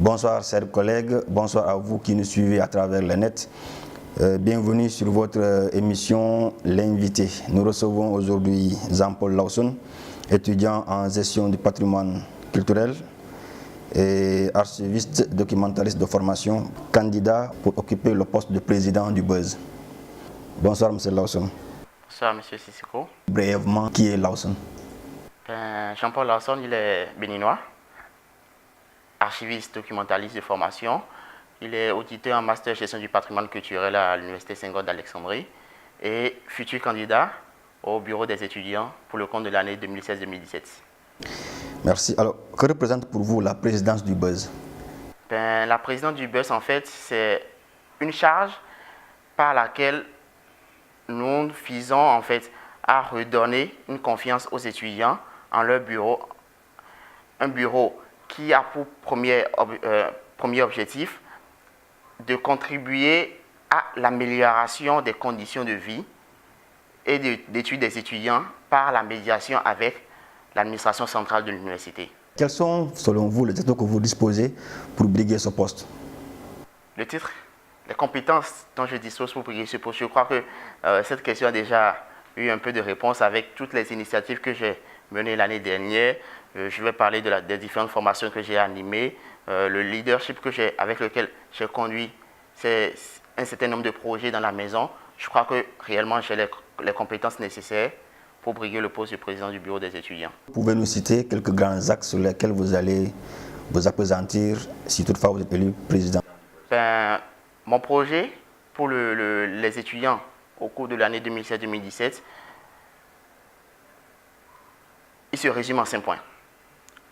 Bonsoir chers collègues, bonsoir à vous qui nous suivez à travers le net. Bienvenue sur votre émission L'invité. Nous recevons aujourd'hui Jean-Paul Lawson, étudiant en gestion du patrimoine culturel et archiviste documentaliste de formation, candidat pour occuper le poste de président du BUZZ. Bonsoir M. Lawson. Bonsoir M. Sissoko. Brièvement, qui est Lawson? Jean-Paul Lawson, il est béninois, archiviste documentaliste de formation. Il est auditeur en master gestion du patrimoine culturel à l'Université Senghor d'Alexandrie et futur candidat au bureau des étudiants pour le compte de l'année 2016-2017. Merci. Alors, que représente pour vous la présidence du BUZZ? La présidence du BUZZ, en fait, c'est une charge par laquelle nous visons en fait à redonner une confiance aux étudiants en leur bureau. Un bureau qui a pour premier objectif de contribuer à l'amélioration des conditions de vie et d'études des étudiants par la médiation avec l'administration centrale de l'université. Quels sont, selon vous, les titres que vous disposez pour briguer ce poste? Le titre, les compétences dont je dispose pour briguer ce poste, je crois que cette question a déjà eu un peu de réponse avec toutes les initiatives que j'ai menées l'année dernière. Je vais parler des différentes formations que j'ai animées, le leadership avec lequel j'ai conduit un certain nombre de projets dans la maison. Je crois que réellement j'ai les compétences nécessaires pour briguer le poste de président du bureau des étudiants. Pouvez nous citer quelques grands axes sur lesquels vous allez vous appesantir si toutefois vous êtes élu président? Mon projet pour les étudiants au cours de l'année 2016-2017, il se résume en 5 points.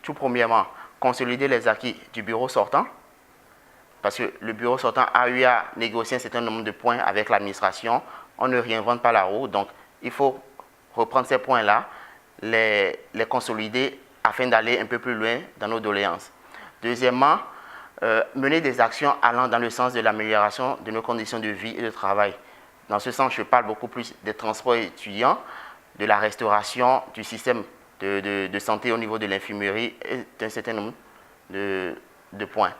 Tout premièrement, consolider les acquis du bureau sortant, parce que le bureau sortant a eu à négocier un certain nombre de points avec l'administration. On ne réinvente pas la roue, donc il faut reprendre ces points-là, les consolider afin d'aller un peu plus loin dans nos doléances. Deuxièmement, mener des actions allant dans le sens de l'amélioration de nos conditions de vie et de travail. Dans ce sens, je parle beaucoup plus des transports étudiants, de la restauration du système de santé au niveau de l'infirmerie et d'un certain nombre de points.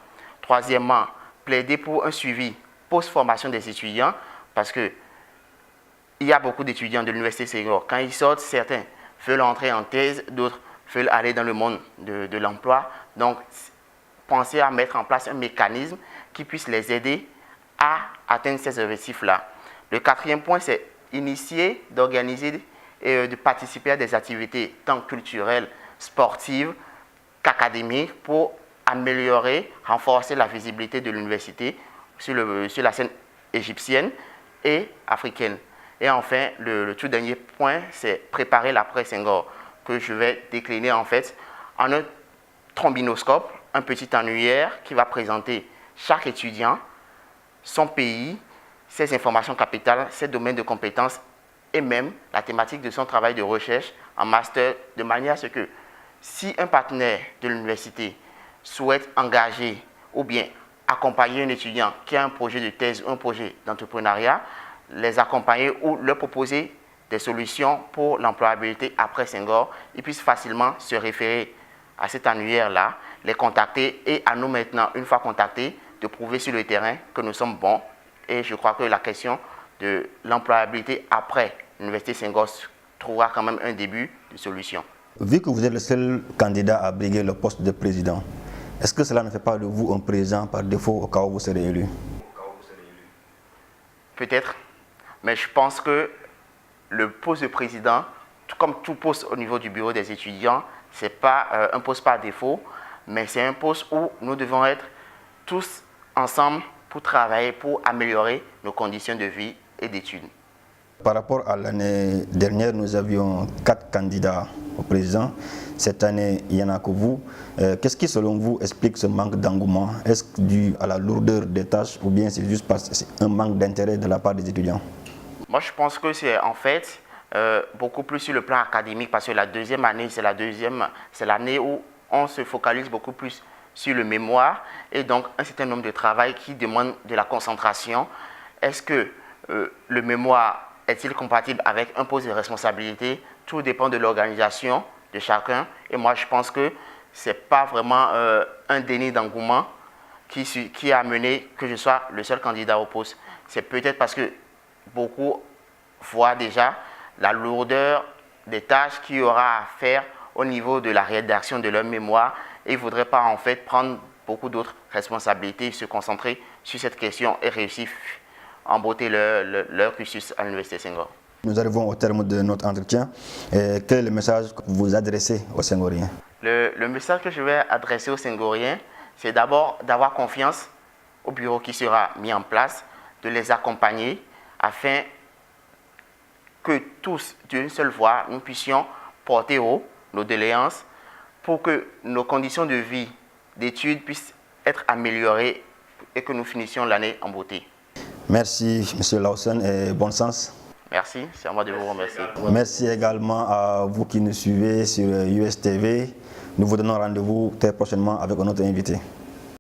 Troisièmement, plaider pour un suivi post-formation des étudiants parce qu'il y a beaucoup d'étudiants de l'Université Senghor. Quand ils sortent, certains veulent entrer en thèse, d'autres veulent aller dans le monde de l'emploi. Donc, penser à mettre en place un mécanisme qui puisse les aider à atteindre ces objectifs-là. Le quatrième point, c'est initier, d'organiser et de participer à des activités tant culturelles, sportives qu'académiques pour améliorer, renforcer la visibilité de l'université sur la scène égyptienne et africaine. Et enfin, le tout dernier point, c'est préparer l'après-Senghor que je vais décliner en fait en un trombinoscope, un petit annuaire qui va présenter chaque étudiant, son pays, ses informations capitales, ses domaines de compétences et même la thématique de son travail de recherche en master, de manière à ce que si un partenaire de l'université souhaite engager ou bien accompagner un étudiant qui a un projet de thèse ou un projet d'entrepreneuriat, les accompagner ou leur proposer des solutions pour l'employabilité après Senghor, ils puissent facilement se référer à cet annuaire-là, les contacter et à nous maintenant, une fois contactés, de prouver sur le terrain que nous sommes bons. Et je crois que la question de l'employabilité après l'Université Senghor trouvera quand même un début de solution. Vu que vous êtes le seul candidat à briguer le poste de président, est-ce que cela ne fait pas de vous un président par défaut au cas où vous serez élu? Peut-être, mais je pense que le poste de président, tout comme tout poste au niveau du bureau des étudiants, ce n'est pas un poste par défaut, mais c'est un poste où nous devons être tous ensemble pour travailler, pour améliorer nos conditions de vie et d'études. Par rapport à l'année dernière, nous avions 4 candidats au président. Cette année, il n'y en a que vous. Qu'est-ce qui, selon vous, explique ce manque d'engouement? Est-ce dû à la lourdeur des tâches ou bien c'est juste parce que c'est un manque d'intérêt de la part des étudiants? Moi, je pense que c'est en fait beaucoup plus sur le plan académique parce que la deuxième année, c'est l'année où on se focalise beaucoup plus sur le mémoire et donc un certain nombre de travail qui demande de la concentration. Est-ce que le mémoire est-il compatible avec un poste de responsabilité? Tout dépend de l'organisation de chacun. Et moi, je pense que ce n'est pas vraiment un déni d'engouement. qui a amené que je sois le seul candidat au poste. C'est peut-être parce que beaucoup voient déjà la lourdeur des tâches qu'il y aura à faire au niveau de la rédaction de leur mémoire et ils ne voudraient pas en fait prendre beaucoup d'autres responsabilités, se concentrer sur cette question et réussir en beauté leur cursus à l'Université Senghor. Nous arrivons au terme de notre entretien. Et quel est le message que vous adressez aux Senghoriens? Le message que je vais adresser aux Senghoriens, c'est d'abord d'avoir confiance au bureau qui sera mis en place, de les accompagner afin que tous, d'une seule voix, nous puissions porter haut nos doléances pour que nos conditions de vie, d'études puissent être améliorées et que nous finissions l'année en beauté. Merci, M. Lawson, et bon sens. Merci, c'est à moi de vous remercier. Merci également à vous qui nous suivez sur USTV. Nous vous donnons rendez-vous très prochainement avec un autre invité.